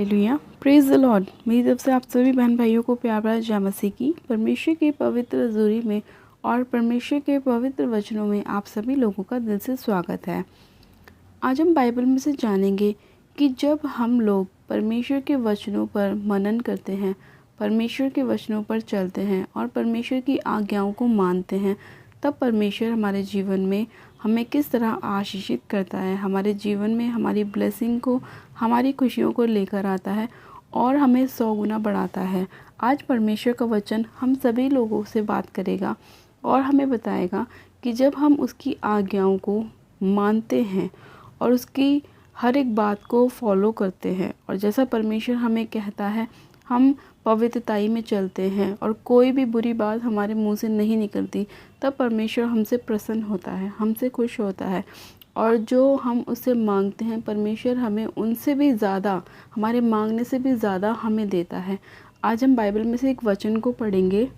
Hallelujah, praise the Lord. मेरी तरफ से आप सभी बहन भाइयों को प्यार भरा जय मसीह की। परमेश्वर की पवित्र हजूरी में और परमेश्वर के पवित्र वचनों में आप सभी लोगों का दिल से स्वागत है। आज हम बाइबल में से जानेंगे कि जब हम लोग परमेश्वर के वचनों पर मनन करते हैं, परमेश्वर के वचनों पर चलते हैं और परमेश्वर की आज्ञाओं को मानते हैं, तब परमेश्वर हमारे जीवन में हमें किस तरह आशीषित करता है, हमारे जीवन में हमारी ब्लेसिंग को, हमारी खुशियों को लेकर आता है और हमें 100 गुना बढ़ाता है। आज परमेश्वर का वचन हम सभी लोगों से बात करेगा और हमें बताएगा कि जब हम उसकी आज्ञाओं को मानते हैं और उसकी हर एक बात को फॉलो करते हैं और जैसा परमेश्वर हमें कहता है हम पवित्रताई में चलते हैं और कोई भी बुरी बात हमारे मुंह से नहीं निकलती, तब परमेश्वर हमसे प्रसन्न होता है, हमसे खुश होता है और जो हम उससे मांगते हैं परमेश्वर हमें उनसे भी ज़्यादा, हमारे मांगने से भी ज़्यादा हमें देता है। आज हम बाइबल में से एक वचन को पढ़ेंगे,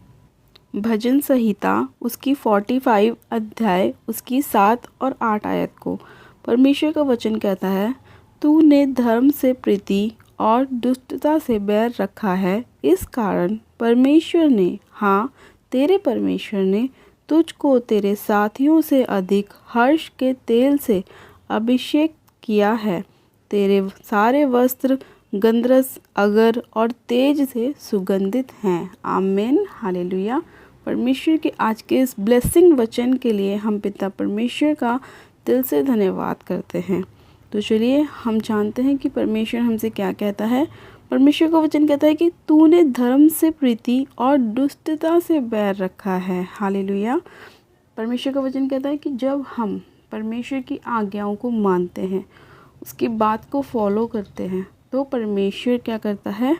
भजन संहिता उसकी 45 अध्याय उसकी 7 और 8 आयत को। परमेश्वर का वचन कहता है, तूने धर्म से प्रीति और दुष्टता से बैर रखा है, इस कारण परमेश्वर ने, हाँ तेरे परमेश्वर ने तुझको तेरे साथियों से अधिक हर्ष के तेल से अभिषेक किया है। तेरे सारे वस्त्र गंधरस, अगर और तेज से सुगंधित हैं। आमीन, हालेलुया। परमेश्वर के आज के इस ब्लेसिंग वचन के लिए हम पिता परमेश्वर का दिल से धन्यवाद करते हैं। तो चलिए हम जानते हैं कि परमेश्वर हमसे क्या कहता है। परमेश्वर का वचन कहता है कि तूने धर्म से प्रीति और दुष्टता से बैर रखा है। हालेलुया। परमेश्वर का वचन कहता है कि जब हम परमेश्वर की आज्ञाओं को मानते हैं, उसकी बात को फॉलो करते हैं, तो परमेश्वर क्या करता है,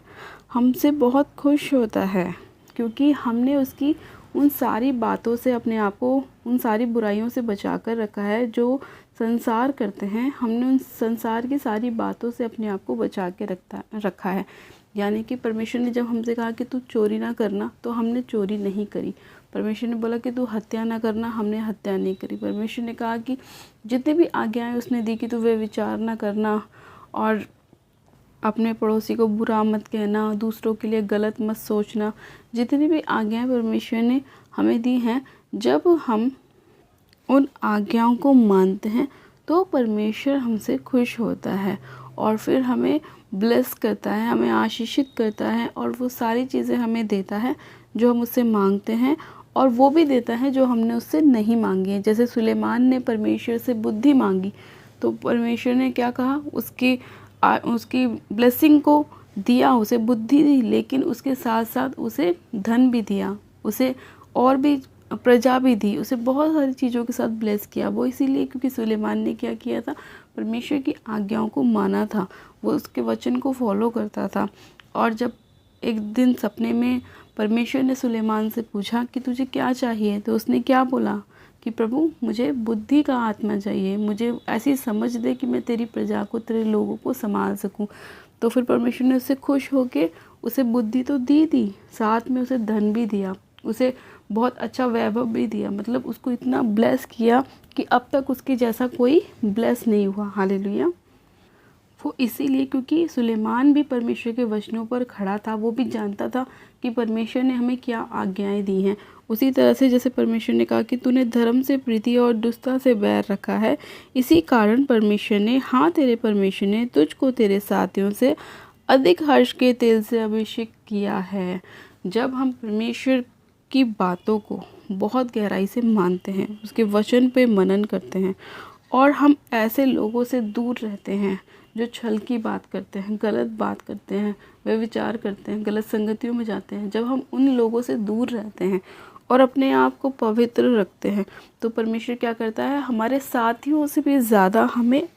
हमसे बहुत खुश होता है, क्योंकि हमने उसकी उन सारी बातों से अपने आप को, उन सारी बुराइयों से बचा कर रखा है जो संसार करते हैं। हमने उन संसार की सारी बातों से अपने आप को बचा के रखा है। यानी कि परमेश्वर ने जब हमसे कहा कि तू चोरी ना करना, तो हमने चोरी नहीं करी। परमेश्वर ने बोला कि तू हत्या ना करना, हमने हत्या नहीं करी। परमेश्वर ने कहा कि जितनी भी आज्ञाएं उसने दी कि तू वे विचार ना करना और अपने पड़ोसी को बुरा मत कहना, दूसरों के लिए गलत मत सोचना, जितनी भी आज्ञाएं परमेश्वर ने हमें दी हैं, जब हम उन आज्ञाओं को मानते हैं तो परमेश्वर हमसे खुश होता है और फिर हमें ब्लेस करता है, हमें आशीषित करता है और वो सारी चीज़ें हमें देता है जो हम उससे मांगते हैं, और वो भी देता है जो हमने उससे नहीं मांगी है। जैसे सुलेमान ने परमेश्वर से बुद्धि मांगी, तो परमेश्वर ने क्या कहा, उसकी ब्लेसिंग को दिया, उसे बुद्धि दी, लेकिन उसके साथ साथ उसे धन भी दिया, उसे और भी प्रजा भी दी, उसे बहुत सारी चीज़ों के साथ ब्लेस किया। वो इसीलिए क्योंकि सुलेमान ने क्या किया था, परमेश्वर की आज्ञाओं को माना था, वो उसके वचन को फॉलो करता था। और जब एक दिन सपने में परमेश्वर ने सुलेमान से पूछा कि तुझे क्या चाहिए, तो उसने क्या बोला कि प्रभु मुझे बुद्धि का आत्मा चाहिए, मुझे ऐसी समझ दे कि मैं तेरी प्रजा को, तेरे लोगों को संभाल सकूं। तो फिर परमेश्वर ने उससे खुश होकर उसे बुद्धि तो दी, साथ में उसे धन भी दिया, उसे बहुत अच्छा वैभव भी दिया। मतलब उसको इतना ब्लेस किया कि अब तक उसके जैसा कोई ब्लेस नहीं हुआ। हालेलुया। वो इसीलिए क्योंकि सुलेमान भी परमेश्वर के वचनों पर खड़ा था, वो भी जानता था कि परमेश्वर ने हमें क्या आज्ञाएं दी हैं। उसी तरह से जैसे परमेश्वर ने कहा कि तूने धर्म से प्रीति और दुष्टता से बैर रखा है, इसी कारण परमेश्वर ने, हाँ तेरे परमेश्वर ने तुझको तेरे साथियों से अधिक हर्ष के तेल से अभिषेक किया है। जब हम परमेश्वर की बातों को बहुत गहराई से मानते हैं, उसके वचन पे मनन करते हैं और हम ऐसे लोगों से दूर रहते हैं जो छल की बात करते हैं, गलत बात करते हैं, वे विचार करते हैं, गलत संगतियों में जाते हैं, जब हम उन लोगों से दूर रहते हैं और अपने आप को पवित्र रखते हैं, तो परमेश्वर क्या करता है, हमारे साथियों से भी ज़्यादा हमें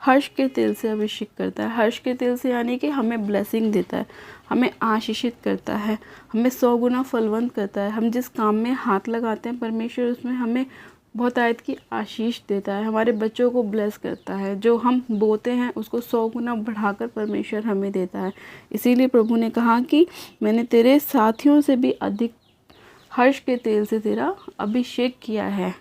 हर्ष के तेल से अभिषेक करता है। हर्ष के तेल से यानी कि हमें ब्लेसिंग देता है, हमें आशीषित करता है, हमें 100 गुना फलवंत करता है। हम जिस काम में हाथ लगाते हैं परमेश्वर उसमें हमें बहुत आयत की आशीष देता है, हमारे बच्चों को ब्लेस करता है। जो हम बोते हैं उसको 100 गुना बढ़ाकर परमेश्वर हमें देता है। इसीलिए प्रभु ने कहा कि मैंने तेरे साथियों से भी अधिक हर्ष के तेल से तेरा अभिषेक किया है।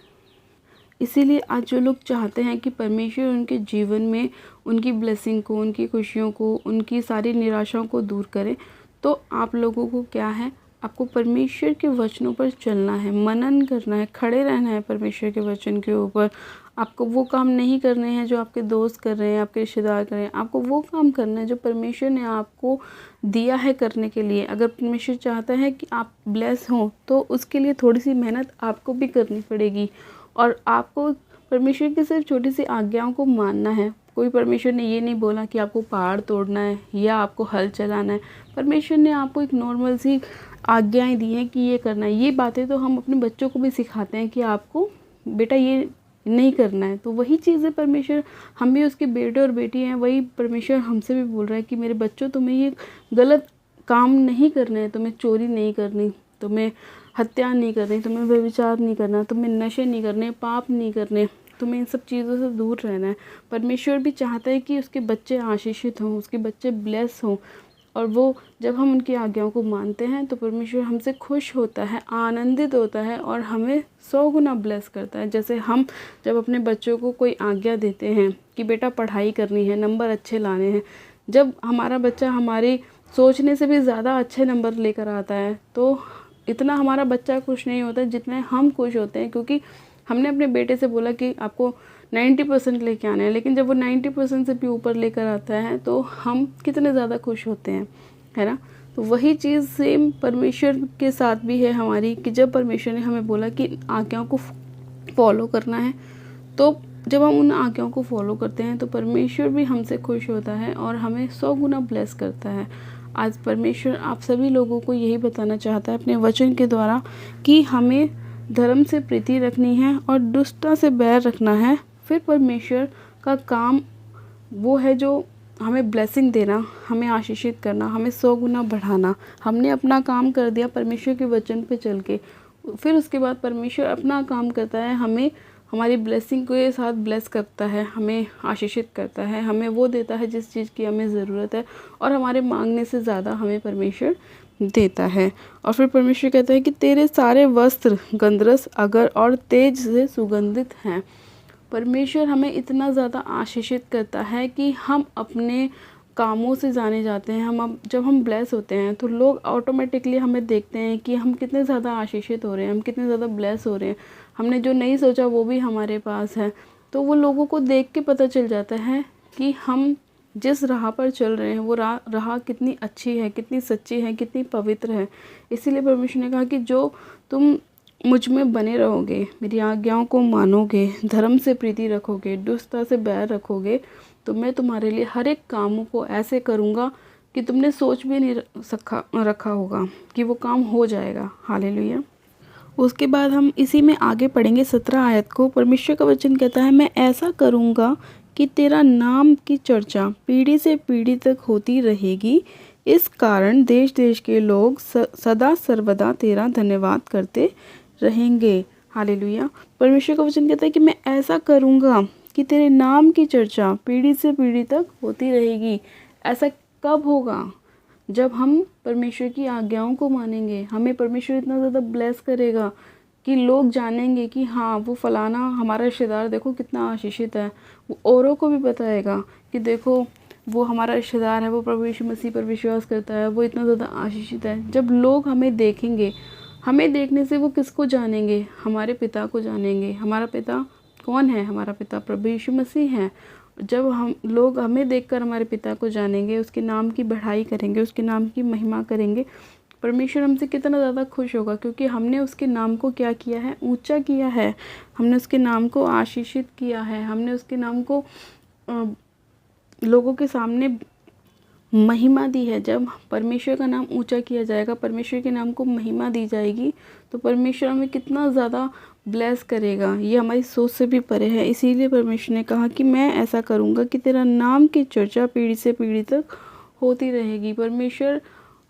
इसीलिए आज जो लोग चाहते हैं कि परमेश्वर उनके जीवन में उनकी ब्लेसिंग को, उनकी खुशियों को, उनकी सारी निराशाओं को दूर करे, तो आप लोगों को क्या है, आपको परमेश्वर के वचनों पर चलना है, मनन करना है, खड़े रहना है परमेश्वर के वचन के ऊपर। आपको वो काम नहीं करने हैं जो आपके दोस्त कर रहे हैं, आपके रिश्तेदार कर रहे हैं। आपको वो काम करना है जो परमेश्वर ने आपको दिया है करने के लिए। अगर परमेश्वर चाहता है कि आप ब्लेस हों तो उसके लिए थोड़ी सी मेहनत आपको भी करनी पड़ेगी, और आपको परमेश्वर की सिर्फ छोटी सी आज्ञाओं को मानना है। कोई परमेश्वर ने ये नहीं बोला कि आपको पहाड़ तोड़ना है या आपको हल चलाना है। परमेश्वर ने आपको एक नॉर्मल सी आज्ञाएं दी हैं कि ये करना है। ये बातें तो हम अपने बच्चों को भी सिखाते हैं कि आपको बेटा ये नहीं करना है। तो वही चीज़ें परमेश्वर, हम भी उसके बेटे और बेटी हैं, वही परमेश्वर हमसे भी बोल रहा है कि मेरे बच्चों तुम्हें ये गलत काम नहीं करना है, तुम्हें चोरी नहीं करनी, तुम्हें हत्या नहीं करनी, तुम्हें व्यभिचार नहीं करना, तुम्हें नशे नहीं करने, पाप नहीं करने, तुम्हें इन सब चीज़ों से दूर रहना है। परमेश्वर भी चाहता है कि उसके बच्चे आशीषित हों, उसके बच्चे ब्लेस हों, और वो जब हम उनकी आज्ञाओं को मानते हैं तो परमेश्वर हमसे खुश होता है, आनंदित होता है और हमें 100 गुना ब्लेस करता है। जैसे हम जब अपने बच्चों को कोई आज्ञा देते हैं कि बेटा पढ़ाई करनी है, नंबर अच्छे लाने हैं, जब हमारा बच्चा हमारे सोचने से भी ज़्यादा अच्छे नंबर लेकर आता है तो इतना हमारा बच्चा खुश नहीं होता जितने हम खुश होते हैं, क्योंकि हमने अपने बेटे से बोला कि आपको 90% लेके आना है, लेकिन जब वो 90% से भी ऊपर लेकर आता है तो हम कितने ज़्यादा खुश होते हैं, है ना। तो वही चीज़ सेम परमेश्वर के साथ भी है हमारी, कि जब परमेश्वर ने हमें बोला कि आज्ञाओं को फॉलो करना है, तो जब हम उन आज्ञाओं को फॉलो करते हैं तो परमेश्वर भी हमसे खुश होता है और हमें 100 गुना ब्लेस करता है। आज परमेश्वर आप सभी लोगों को यही बताना चाहता है अपने वचन के द्वारा कि हमें धर्म से प्रीति रखनी है और दुष्टता से बैर रखना है। फिर परमेश्वर का काम वो है जो हमें ब्लेसिंग देना, हमें आशीषित करना, हमें 100 गुना बढ़ाना। हमने अपना काम कर दिया परमेश्वर के वचन पे चल के, फिर उसके बाद परमेश्वर अपना काम करता है, हमें हमारी ब्लेसिंग के साथ ब्लेस करता है, हमें आशीषित करता है, हमें वो देता है जिस चीज़ की हमें ज़रूरत है, और हमारे मांगने से ज़्यादा हमें परमेश्वर देता है। और फिर परमेश्वर कहता है कि तेरे सारे वस्त्र गंधरस, अगर और तेज से सुगंधित हैं। परमेश्वर हमें इतना ज़्यादा आशीषित करता है कि हम अपने कामों से जाने जाते हैं। हम जब हम ब्लेस होते हैं तो लोग ऑटोमेटिकली हमें देखते हैं कि हम कितने ज़्यादा आशीषित हो रहे हैं, हम कितने ज़्यादा ब्लेस हो रहे हैं, हमने जो नहीं सोचा वो भी हमारे पास है। तो वो लोगों को देख के पता चल जाता है कि हम जिस राह पर चल रहे हैं वो राह कितनी अच्छी है, कितनी सच्ची है, कितनी पवित्र है। इसीलिए परमेश्वर ने कहा कि जो तुम मुझ में बने रहोगे, मेरी आज्ञाओं को मानोगे, धर्म से प्रीति रखोगे, दुष्टता से बैर रखोगे, तो मैं तुम्हारे लिए हर एक कामों को ऐसे करूँगा कि तुमने सोच भी नहीं रखा होगा कि वो काम हो जाएगा। हालेलुया। उसके बाद हम इसी में आगे पढ़ेंगे 17 आयत को। परमेश्वर का वचन कहता है, मैं ऐसा करूँगा कि तेरा नाम की चर्चा पीढ़ी से पीढ़ी तक होती रहेगी। इस कारण देश देश के लोग सदा सर्वदा तेरा धन्यवाद करते रहेंगे। हालेलुया। परमेश्वर का वचन कहता है कि मैं ऐसा करूँगा कि तेरे नाम की चर्चा पीढ़ी से पीढ़ी तक होती रहेगी। ऐसा कब होगा? जब हम परमेश्वर की आज्ञाओं को मानेंगे। हमें परमेश्वर इतना ज़्यादा ब्लेस करेगा कि लोग जानेंगे कि हाँ, वो फलाना हमारा रिश्तेदार देखो कितना आशीषित है। वो औरों को भी बताएगा कि देखो वो हमारा रिश्तेदार है, वो प्रभु यीशु मसीह पर विश्वास करता है, वो इतना ज़्यादा आशीषित है। जब लोग हमें देखेंगे, हमें देखने से वो किसको जानेंगे? हमारे पिता को जानेंगे। हमारा पिता कौन है? हमारा पिता प्रभु यीशु मसीह है। जब हम लोग हमें देखकर हमारे पिता को जानेंगे, उसके नाम की बढ़ाई करेंगे, उसके नाम की महिमा करेंगे, परमेश्वर हमसे कितना ज़्यादा खुश होगा, क्योंकि हमने उसके नाम को क्या किया है? ऊंचा किया है। हमने उसके नाम को आशीषित किया है। हमने उसके नाम को लोगों के सामने महिमा दी है। जब परमेश्वर का नाम ऊंचा किया जाएगा, परमेश्वर के नाम को महिमा दी जाएगी, तो परमेश्वर हमें कितना ज़्यादा ब्लेस करेगा। ये हमारी सोच से भी परे है। इसीलिए परमेश्वर ने कहा कि मैं ऐसा करूँगा कि तेरा नाम की चर्चा पीढ़ी से पीढ़ी तक होती रहेगी। परमेश्वर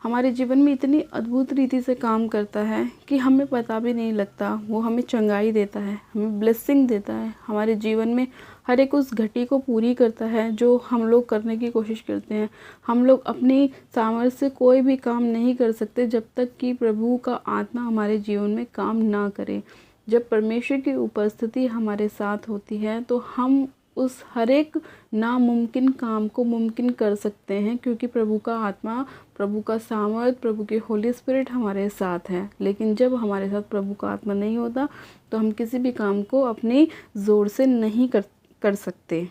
हमारे जीवन में इतनी अद्भुत रीति से काम करता है कि हमें पता भी नहीं लगता। वो हमें चंगाई देता है, हमें ब्लेसिंग देता है, हमारे जीवन में हर एक उस घटी को पूरी करता है जो हम लोग करने की कोशिश करते हैं। हम लोग अपनी सामर्थ्य से कोई भी काम नहीं कर सकते जब तक कि प्रभु का आत्मा हमारे जीवन में काम ना करे। जब परमेश्वर की उपस्थिति हमारे साथ होती है तो हम उस हर एक नामुमकिन काम को मुमकिन कर सकते हैं, क्योंकि प्रभु का आत्मा, प्रभु का सामर्थ, प्रभु के होली स्पिरिट हमारे साथ है। लेकिन जब हमारे साथ प्रभु का आत्मा नहीं होता तो हम किसी भी काम को अपनी ज़ोर से नहीं कर सकते।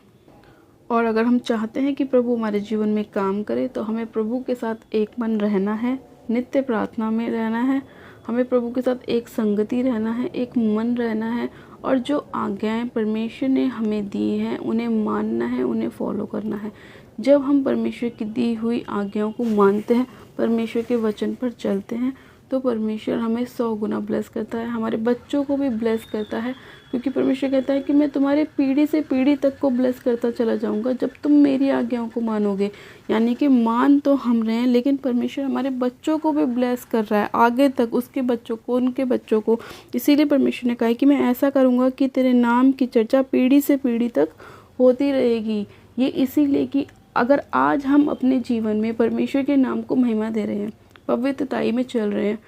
और अगर हम चाहते हैं कि प्रभु हमारे जीवन में काम करे तो हमें प्रभु के साथ एक मन रहना है, नित्य प्रार्थना में रहना है, हमें प्रभु के साथ एक संगति रहना है, एक मन रहना है, और जो आज्ञाएं परमेश्वर ने हमें दी हैं उन्हें मानना है, उन्हें फॉलो करना है। जब हम परमेश्वर की दी हुई आज्ञाओं को मानते हैं, परमेश्वर के वचन पर चलते हैं, तो परमेश्वर हमें 100 गुना ब्लेस करता है, हमारे बच्चों को भी ब्लेस करता है, क्योंकि परमेश्वर कहता है कि मैं तुम्हारे पीढ़ी से पीढ़ी तक को ब्लेस करता चला जाऊंगा जब तुम मेरी आज्ञाओं को मानोगे। यानी कि मान तो हम रहे हैं, लेकिन परमेश्वर हमारे बच्चों को भी ब्लेस कर रहा है, आगे तक उसके बच्चों को, उनके बच्चों को। इसीलिए परमेश्वर ने कहा है कि मैं ऐसा करूँगा कि तेरे नाम की चर्चा पीढ़ी से पीढ़ी तक होती रहेगी। ये इसीलिए कि अगर आज हम अपने जीवन में परमेश्वर के नाम को महिमा दे रहे हैं, पवित्रताई में चल रहे हैं,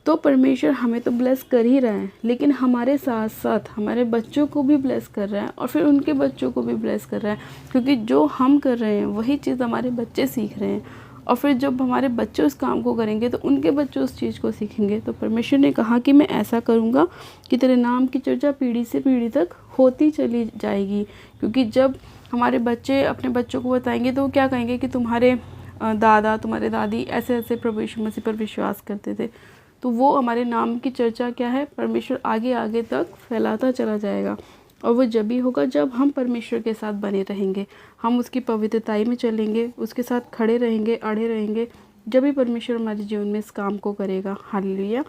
तो परमेश्वर हमें तो ब्लेस कर ही रहा है, लेकिन हमारे साथ साथ हमारे बच्चों को भी ब्लेस कर रहा है, और फिर उनके बच्चों को भी ब्लेस कर रहा है, क्योंकि जो हम कर रहे हैं वही चीज़ हमारे बच्चे सीख रहे हैं, और फिर जब हमारे बच्चे उस काम को करेंगे तो उनके बच्चे उस चीज़ को सीखेंगे। तो परमेश्वर ने कहा कि मैं ऐसा करूँगा कि तेरे नाम की चर्चा पीढ़ी से पीढ़ी तक होती चली जाएगी। क्योंकि जब हमारे बच्चे अपने बच्चों को बताएंगे तो वो क्या कहेंगे कि तुम्हारे दादा, तुम्हारे दादी ऐसे ऐसे प्रभु यीशु मसीह पर विश्वास करते थे। तो वो हमारे नाम की चर्चा क्या है, परमेश्वर आगे आगे तक फैलाता चला जाएगा। और वो जब भी होगा जब हम परमेश्वर के साथ बने रहेंगे, हम उसकी पवित्रताई में चलेंगे, उसके साथ खड़े रहेंगे, अड़े रहेंगे, जब भी परमेश्वर हमारे जीवन में इस काम को करेगा। हालेलुया।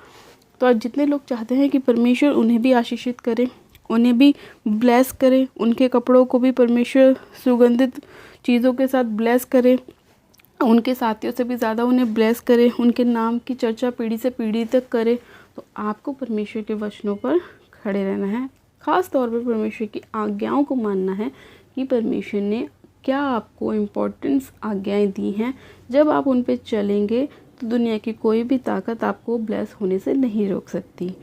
तो आज जितने लोग चाहते हैं कि परमेश्वर उन्हें भी आशीषित करे, उन्हें भी ब्लेस करे, उनके कपड़ों को भी परमेश्वर सुगंधित चीज़ों के साथ ब्लेस करे, उनके साथियों से भी ज़्यादा उन्हें ब्लेस करे, उनके नाम की चर्चा पीढ़ी से पीढ़ी तक करे, तो आपको परमेश्वर के वचनों पर खड़े रहना है। ख़ास तौर पर परमेश्वर की आज्ञाओं को मानना है कि परमेश्वर ने क्या आपको इम्पोर्टेंस आज्ञाएं दी हैं। जब आप उन पर चलेंगे तो दुनिया की कोई भी ताकत आपको ब्लेस होने से नहीं रोक सकती।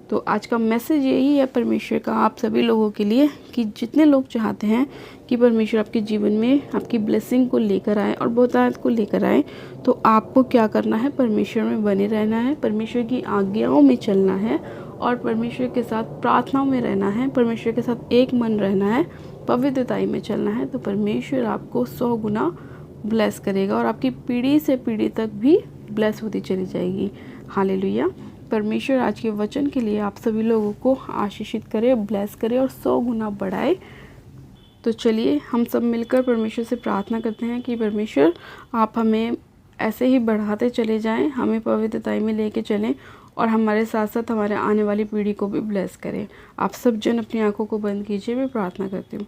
तो आज का मैसेज यही है परमेश्वर का आप सभी लोगों के लिए, कि जितने लोग चाहते हैं कि परमेश्वर आपके जीवन में आपकी ब्लेसिंग को लेकर आए और बहुतायत को लेकर आए, तो आपको क्या करना है, परमेश्वर में बने रहना है, परमेश्वर की आज्ञाओं में चलना है, और परमेश्वर के साथ प्रार्थनाओं में रहना है, परमेश्वर के साथ एक मन रहना है, पवित्रताई में चलना है। तो परमेश्वर आपको 100 गुना ब्लेस करेगा और आपकी पीढ़ी से पीढ़ी तक भी ब्लेस होती चली जाएगी। हालेलुया। परमेश्वर आज के वचन के लिए आप सभी लोगों को आशीषित करे, ब्लेस करे और 100 गुना बढ़ाए। तो चलिए हम सब मिलकर परमेश्वर से प्रार्थना करते हैं कि परमेश्वर आप हमें ऐसे ही बढ़ाते चले जाएं, हमें पवित्रताई में लेके चलें, और हमारे साथ साथ हमारे आने वाली पीढ़ी को भी ब्लेस करें। आप सब जन अपनी आंखों को बंद कीजिए, मैं प्रार्थना करती हूँ।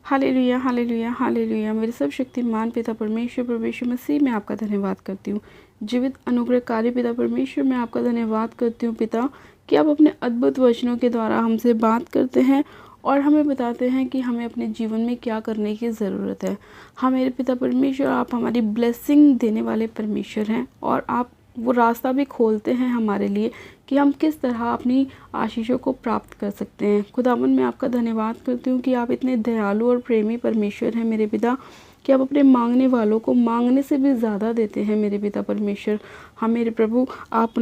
Hallelujah, hallelujah, hallelujah. मेरे सब शक्तिमान पिता परमेश्वर, परमेश्वर मसीह, मैं आपका धन्यवाद करती हूँ। जीवित अनुग्रहकारी पिता परमेश्वर, मैं आपका धन्यवाद करती हूँ पिता, कि आप अपने अद्भुत वचनों के द्वारा हमसे बात करते हैं और हमें बताते हैं कि हमें अपने जीवन में क्या करने की ज़रूरत है। हाँ मेरे पिता परमेश्वर, आप हमारी ब्लेसिंग देने वाले परमेश्वर हैं, और आप वो रास्ता भी खोलते हैं हमारे लिए कि हम किस तरह अपनी आशीषों को प्राप्त कर सकते हैं। खुदावन, मैं आपका धन्यवाद करती हूँ कि आप इतने दयालु और प्रेमी परमेश्वर हैं मेरे पिता, कि आप अपने मांगने वालों को मांगने से भी ज़्यादा देते हैं मेरे पिता परमेश्वर। हाँ मेरे प्रभु, आप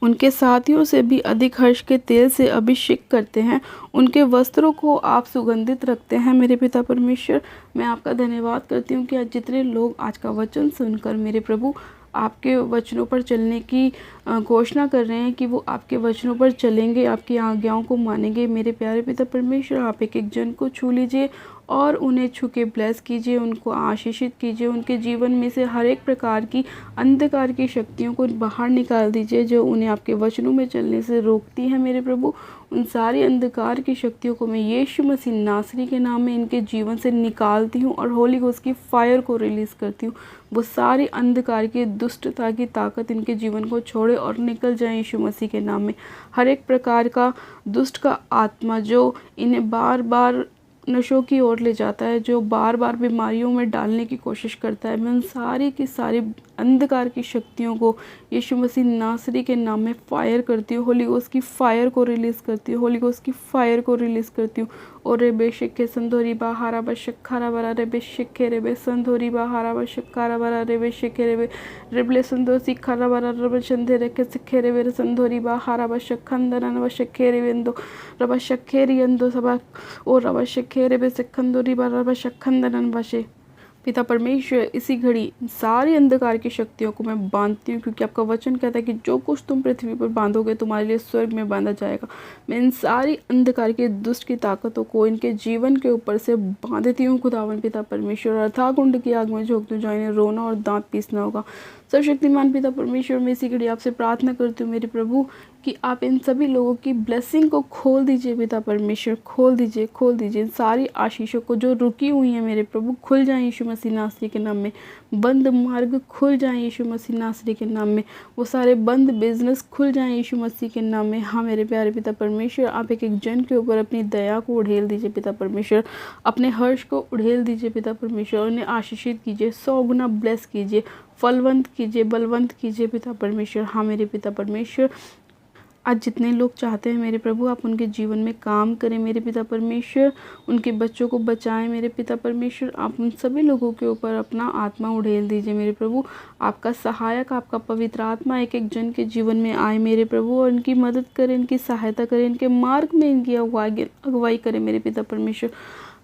उनके साथियों से भी अधिक हर्ष के तेल से अभिषेक करते हैं, उनके वस्त्रों को आप सुगंधित रखते हैं मेरे पिता परमेश्वर। मैं आपका धन्यवाद करती हूँ कि आज जितने लोग आज का वचन सुनकर मेरे प्रभु आपके वचनों पर चलने की घोषणा कर रहे हैं कि वो आपके वचनों पर चलेंगे, आपकी आज्ञाओं को मानेंगे, मेरे प्यारे पिता परमेश्वर, आप एक एक जन को छू लीजिए और उन्हें छू के ब्लेस कीजिए, उनको आशीषित कीजिए, उनके जीवन में से हर एक प्रकार की अंधकार की शक्तियों को बाहर निकाल दीजिए जो उन्हें आपके वचनों में चलने से रोकती है मेरे प्रभु। उन सारी अंधकार की शक्तियों को मैं यीशु मसीह नासरी के नाम में इनके जीवन से निकालती हूँ और होली घोस्ट की फायर को रिलीज़ करती हूँ। वो सारी अंधकार की दुष्टता की ताकत इनके जीवन को छोड़े और निकल जाए यीशु मसीह के नाम में। हर एक प्रकार का दुष्ट का आत्मा जो इन्हें बार बार नशों की ओर ले जाता है, जो बार बार बीमारियों में डालने की कोशिश करता है, मैं उन सारी की सारी अंधकार की शक्तियों को यीशु मसीह नासरी के नाम में फायर करती हूँ। होली गोस्ट की फायर को रिलीज़ करती हूँ, होली गोस्ट की फायर को रिलीज़ करती हूँ। और रे बेशिके संधोरी बाहारा बशक्खारा बरा रे बेशिके रे बे संधोरी बाहारा बशक्खारा बरा रे बेशिके रे बे रेबले संधो सिखारा बरा रे संधे रे के सिखे रे बे संधोरी बाहारा बशक्खंदरन बशक्खे रे वेंदो रबा शक्खेरी अंदो सबा और रबा शक्खे रे बे सिखंदोरी बरा रबा शक्खंदरन बशे। पिता परमेश्वर, इसी घड़ी सारी अंधकार की शक्तियों को मैं बांधती हूँ, क्योंकि आपका वचन कहता है कि जो कुछ तुम पृथ्वी पर बांधोगे तुम्हारे लिए स्वर्ग में बांधा जाएगा। मैं इन सारी अंधकार की दुष्ट की ताकतों को इनके जीवन के ऊपर से बांधती हूँ खुदावन पिता परमेश्वर। अर्थात कुंड की आग में झोंक दूँ, जहाँ इन्हें रोना और दांत पीसना होगा। सर्वशक्तिमान पिता परमेश्वर, मैं इसी घड़ी आपसे प्रार्थना करती हूँ मेरे प्रभु कि आप इन सभी लोगों की ब्लेसिंग को खोल दीजिए पिता परमेश्वर, खोल दीजिए, खोल दीजिए। इन सारी आशीषों को जो रुकी हुई हैं मेरे प्रभु, खुल जाएं यीशु मसीह नासरी के नाम में। बंद मार्ग खुल जाएं यीशु मसीह नासरी के नाम में। वो सारे बंद बिजनेस खुल जाएं यीशु मसीह के नाम में। हाँ मेरे प्यारे पिता परमेश्वर, आप एक एक जन के ऊपर अपनी दया को उड़ेल दीजिए पिता परमेश्वर, अपने हर्ष को उड़ेल दीजिए पिता परमेश्वर। उन्हें आशीषित कीजिए, 100 गुना ब्लेस कीजिए, फलवंत कीजिए, बलवंत कीजिए पिता परमेश्वर। हाँ मेरे पिता परमेश्वर, आज जितने लोग चाहते हैं मेरे प्रभु आप उनके जीवन में काम करें मेरे पिता परमेश्वर, उनके बच्चों को बचाएं मेरे पिता परमेश्वर। आप उन सभी लोगों के ऊपर अपना आत्मा उड़ेल दीजिए मेरे प्रभु। आपका सहायक, आपका पवित्र आत्मा एक एक जन के जीवन में आए मेरे प्रभु, और इनकी मदद करें, इनकी सहायता करें, इनके मार्ग में इनकी अगुवाई करें मेरे पिता परमेश्वर।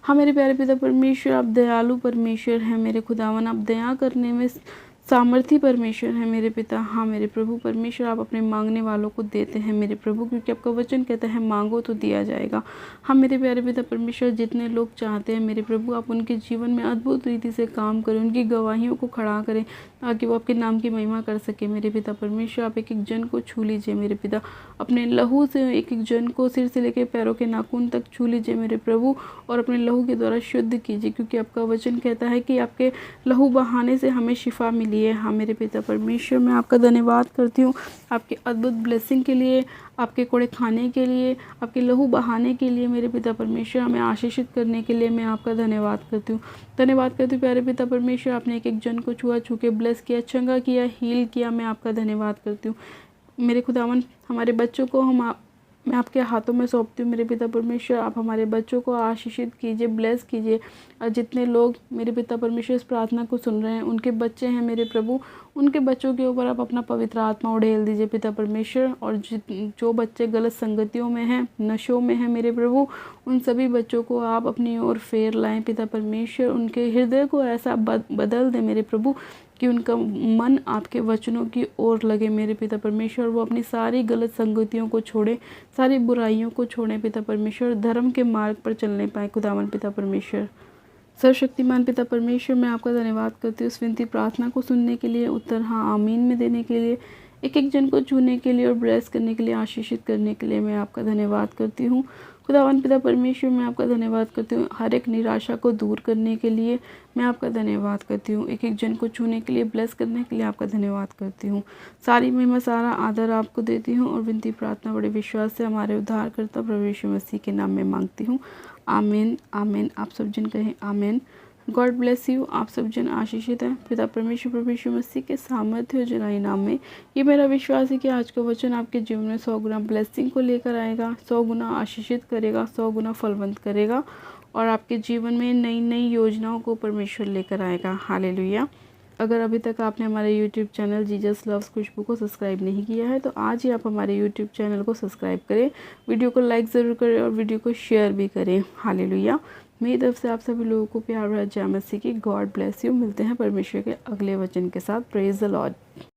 हाँ मेरे प्यारे पिता परमेश्वर, आप दयालु परमेश्वर हैं मेरे खुदावन, आप दया करने में सामर्थी परमेश्वर है मेरे पिता। हाँ मेरे प्रभु परमेश्वर, आप अपने मांगने वालों को देते हैं मेरे प्रभु, क्योंकि आपका वचन कहता है मांगो तो दिया जाएगा। हाँ मेरे प्यारे पिता परमेश्वर, जितने लोग चाहते हैं मेरे प्रभु आप उनके जीवन में अद्भुत रीति से काम करें, उनकी गवाहियों को खड़ा करें, ताकि वो आपके नाम की महिमा कर सके मेरे पिता परमेश्वर। आप एक एक जन को छू लीजिए मेरे पिता, अपने लहू से एक एक जन को सिर से लेकर पैरों के नाखून तक छू लीजिए मेरे प्रभु, और अपने लहू के द्वारा शुद्ध कीजिए, क्योंकि आपका वचन कहता है कि आपके लहू बहाने से हमें शिफा मिली है। हाँ मेरे पिता परमेश्वर, मैं आपका धन्यवाद करती हूँ आपके अद्भुत ब्लेसिंग के लिए, आपके कोड़े खाने के लिए, आपके लहू बहाने के लिए मेरे पिता परमेश्वर, हमें आशीषित करने के लिए मैं आपका धन्यवाद करती हूँ। धन्यवाद करती हूँ प्यारे पिता परमेश्वर, आपने एक एक जन को छुआ, छू के ब्लेस किया, चंगा किया, हील किया, मैं आपका धन्यवाद करती हूँ मेरे खुदावन। हमारे बच्चों को मैं आपके हाथों में सौंपती हूँ मेरे पिता परमेश्वर। आप हमारे बच्चों को आशीषित कीजिए, ब्लेस कीजिए। और जितने लोग मेरे पिता परमेश्वर इस प्रार्थना को सुन रहे हैं, उनके बच्चे हैं मेरे प्रभु, उनके बच्चों के ऊपर आप अपना पवित्र आत्मा उड़ेल दीजिए पिता परमेश्वर। और जो बच्चे गलत संगतियों में हैं, नशों में हैं मेरे प्रभु, उन सभी बच्चों को आप अपनी ओर फेर लाएं पिता परमेश्वर। उनके हृदय को ऐसा बदल दें मेरे प्रभु कि उनका मन आपके वचनों की ओर लगे मेरे पिता परमेश्वर। वो अपनी सारी गलत संगतियों को छोड़ें, सारी बुराइयों को छोड़ें पिता परमेश्वर, धर्म के मार्ग पर चलने पाए खुदावन पिता परमेश्वर। सर्वशक्तिमान पिता परमेश्वर, मैं आपका धन्यवाद करती हूँ उस विनती प्रार्थना को सुनने के लिए, उत्तर हाँ आमीन में देने के लिए, एक एक जन को छूने के लिए और ब्लेस करने के लिए, आशीषित करने के लिए मैं आपका धन्यवाद करती हूँ खुदावन पिता परमेश्वर। मैं आपका धन्यवाद करती हूँ हर एक निराशा को दूर करने के लिए, मैं आपका धन्यवाद करती हूँ एक एक जन को छूने के लिए, ब्लेस करने के लिए आपका धन्यवाद करती हूँ। सारी महिमा, सारा आदर आपको देती हूँ और विनती प्रार्थना बड़े विश्वास से हमारे उद्धारकर्ता प्रभु यीशु मसीह के नाम में मांगती हूँ, आमीन आमीन। आप सब जन कहें आमीन। God bless you. आप सब जन आशीषित हैं पिता परमेश्वर प्रभु यीशु मसीह के सामर्थ्य और जनाई नाम में। ये मेरा विश्वास है कि आज का वचन आपके जीवन में 100 गुना ब्लेसिंग को लेकर आएगा, 100 गुना आशीषित करेगा, 100 गुना फलवंत करेगा, और आपके जीवन में नई नई योजनाओं को परमेश्वर लेकर आएगा। हालेलुया। अगर अभी तक आपने हमारे यूट्यूब चैनल जीसस लव्स खुशबू को सब्सक्राइब नहीं किया है, तो आज ही आप हमारे यूट्यूब चैनल को सब्सक्राइब करें, वीडियो को लाइक ज़रूर करें और वीडियो को शेयर भी करें। हालेलुया। मेरी तरफ से आप सभी लोगों को प्यार भरा जय मसीह की। God bless you. मिलते हैं परमेश्वर के अगले वचन के साथ। Praise the Lord.